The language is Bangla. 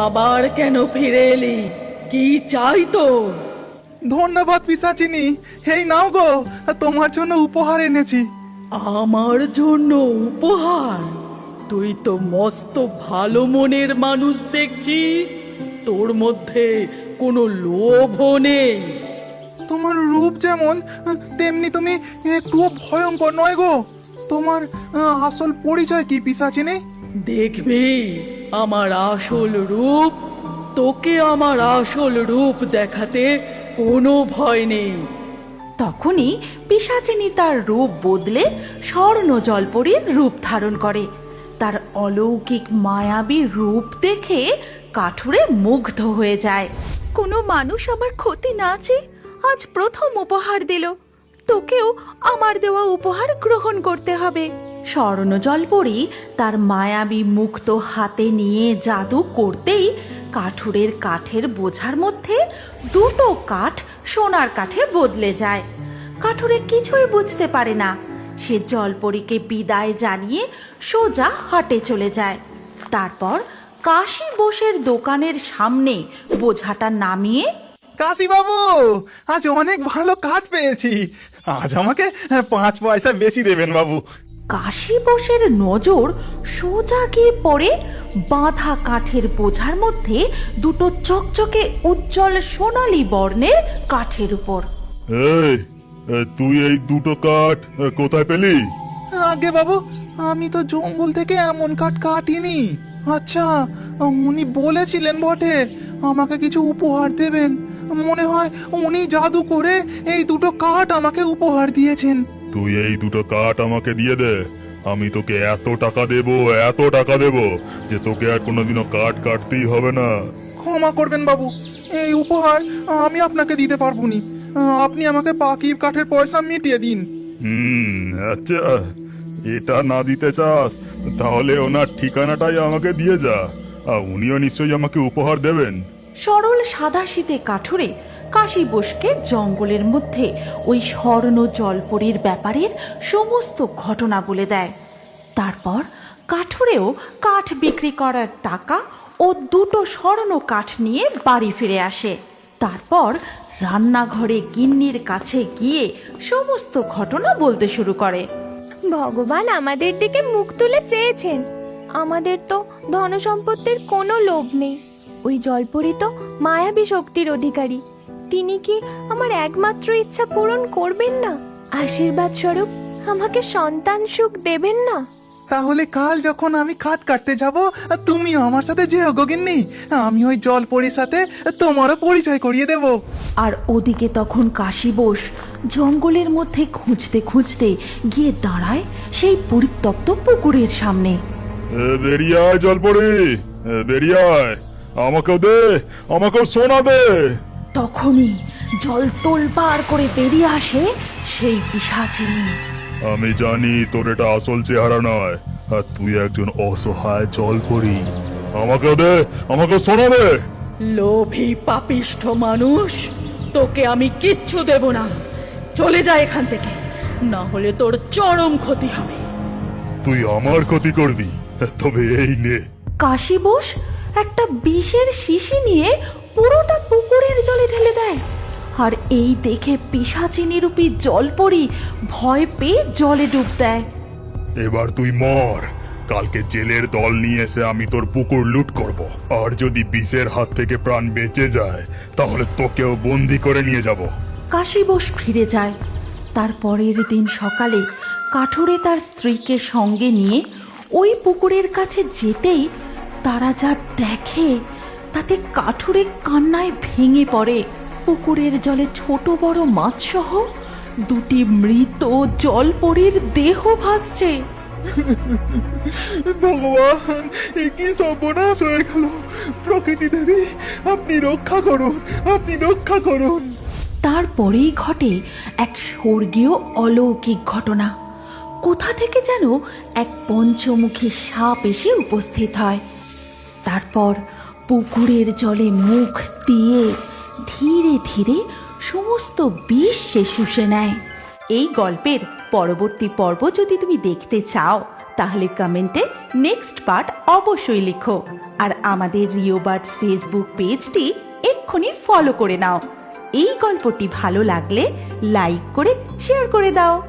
আবার কেন ফিরে এলি? কি চাই তোর? ধন্যবাদ পিশাচিনী, এই নাও গো, তোমার জন্য উপহার এনেছি। আমার জন্য উপহার? তুই তো মস্ত ভালো মনের মানুষ দেখছি। তোর মধ্যে কোনো লোভও নেই। তোমার রূপ যেমন তেমনি তুমি একটুও ভয়ঙ্কর নয় গো। তোমার আসল পরিচয় কি পিশাচিনী? দেখবি আমার আসল রূপ। তোকে আমার আসল রূপ দেখাতে কোনো ভয় নেই। তখনই পিশাচিনী তার রূপ বদলে স্বর্ণ জলপরীর রূপ ধারণ করে। তার অলৌকিক মায়াবী রূপ দেখে কাঠুরে মুগ্ধ হয়ে যায়। কোনো মানুষ আমার ক্ষতি না চেয়ে আজ প্রথম উপহার দিল, তোকেও আমার দেওয়া উপহার গ্রহণ করতে হবে। স্বর্ণ জলপরী তার মায়াবী মুক্ত হাতে নিয়ে জাদু করতেই কাঠুরের কাঠের বোঝার মধ্যে দুটো কাঠ সোনার কাঠে বদলে যায়। কাঠুরে কিছুই বুঝতে পারে না। সে জলপরীকে বিদায় জানিয়ে সোজা হাটে চলে যায়। তারপর কাশী বোসের দোকানের সামনে বোঝাটা নামিয়ে, কাশী বাবু, আজ অনেক ভালো কাঠ পেয়েছি, আজ আমাকে 5 পয়সা বেশি দেবেন বাবু। কাশী বোসের নজর সোজা গিয়ে পড়ে বাঁধা কাঠের বোঝার মধ্যে দুটো চকচকে উজ্জ্বল সোনালী বর্ণের কাঠের উপর। এই, তুই এই দুটো কাঠ কোথায় পেলি? আগে বাবু, আমি তো জঙ্গল থেকে এমন কাঠ কাটিনি। আচ্ছা, উনি বলেছিলেন বটে আমাকে কিছু উপহার দেবেন। মনে হয় উনি জাদু করে এই দুটো কাঠ আমাকে উপহার দিয়েছেন। তুই এই দুটো কাঠ আমাকে দিয়ে দে, আমি তোকে এত টাকা দেব, এত টাকা দেব যে তোকে আর কোনোদিনও কাঠ কাটতেই হবে না। ক্ষমা করবেন বাবু, এই উপহার আমি আপনাকে দিতে পারবো নি। আপনি আমাকে বাকি কাঠের পয়সা মিটিয়ে দিন। আচ্ছা, এটা না দিতে চাস তাহলে ওনার ঠিকানাটাই আমাকে দিয়ে যা, আর উনিও নিশ্চয়ই আমাকে উপহার দেবেন। সরল সাদাশীতে কাঠুরে কাশী বোসকে জঙ্গলের মধ্যে ওই স্বর্ণ জলপরীর ব্যাপারের সমস্ত ঘটনা বলে দেয়। তারপর কাঠুরেও কাঠ বিক্রি করার টাকা ও দুটো স্বর্ণ কাঠ নিয়ে বাড়ি ফিরে আসে। তারপর রান্নাঘরে গিন্নির কাছে গিয়ে সমস্ত ঘটনা বলতে শুরু করে। ভগবান আমাদের দিকে মুখ তুলে চেয়েছেন। আমাদের তো ধনসম্পত্তির কোনো লোভ নেই। ওই জলপরী তো মায়াবী শক্তির অধিকারী। তিনি কি আমার একমাত্র ইচ্ছা পূরণ করবেন না? আশীর্বাদ স্বরূপ আমাকে সন্তান সুখ দেবেন না? তাহলে কাল যখন আমি কাঠ কাটতে যাব, তুমিও আমার সাথে যেও গো গিন্নি। আমি ওই জলপরীর সাথে তোমারও পরিচয় করিয়ে দেব। আর ওদিকে তখন কাশী বোস জঙ্গলের মধ্যে খুঁজতে খুঁজতে গিয়ে দাঁড়ায় সেই পরিত্যক্ত পুকুরের সামনে। বেরিয়ে আয় জলপরি, বেরিয়ে আয়, আমাকেও দে, আমাকেও সোনা দে। তখনই জল তোলপাড় করে বেরিয়ে আসে সেই পিশাচিনী। আমি জানি তোর এটা আসল চেহারা নয়, আর তুই একজন অসহায় জলপরি। আমাকেও দে, আমাকে সোনা দে। লোভী পাপিষ্ঠ মানুষ, তোকে আমি কিচ্ছু দেব না। চলে যা এখান থেকে, না হলে তোর চরম ক্ষতি হবে। তুই আমার ক্ষতি করবি, তবে এই নে। কাশী বোস একটা বিষের শিশি নিয়ে পুরোটা পুকুরের জলে ঢেলে দেয়। আর এই দেখে পিশাচিনী রূপী জলপরি ভয় পেয়ে জলে ডুব দেয়। এবার তুই মর, কালকে জেলের দল নিয়ে এসে আমি তোর পুকুর লুট করব, আর যদি বিষের হাত থেকে প্রাণ বেঁচে যায় তাহলে তোকেও বন্দি করে নিয়ে যাব। কাশী বোস ফিরে যায়। তার পরের দিন সকালে কাঠুরে তার স্ত্রীকে সঙ্গে নিয়ে ওই পুকুরের কাছে যেতেই তারা যা দেখে তাতে কাঠুরে কান্নায় ভেঙে পড়ে। পুকুরের জলে ছোট বড় মাছ সহ দুটি মৃত জলপরীর দেহ ভাসছে। ভগবান, এ কি সর্বনাশ হয়ে গেল! প্রকৃতি দেবী, আপনি রক্ষা করুন, আপনি রক্ষা করুন। তারপরেই ঘটে এক স্বর্গীয় অলৌকিক ঘটনা। কোথা থেকে যেন এক পঞ্চমুখী সাপ এসে উপস্থিত হয়। তারপর পুকুরের জলে মুখ দিয়ে ধীরে ধীরে সমস্ত বিষ সে শুষে নেয়। এই গল্পের পরবর্তী পর্ব যদি তুমি দেখতে চাও তাহলে কমেন্টে নেক্সট পার্ট অবশ্যই লিখো। আর আমাদের রিও বার্ডস ফেসবুক পেজটি এক্ষুনি ফলো করে নাও। এই গল্পটি ভালো লাগলে লাইক করে শেয়ার করে দাও।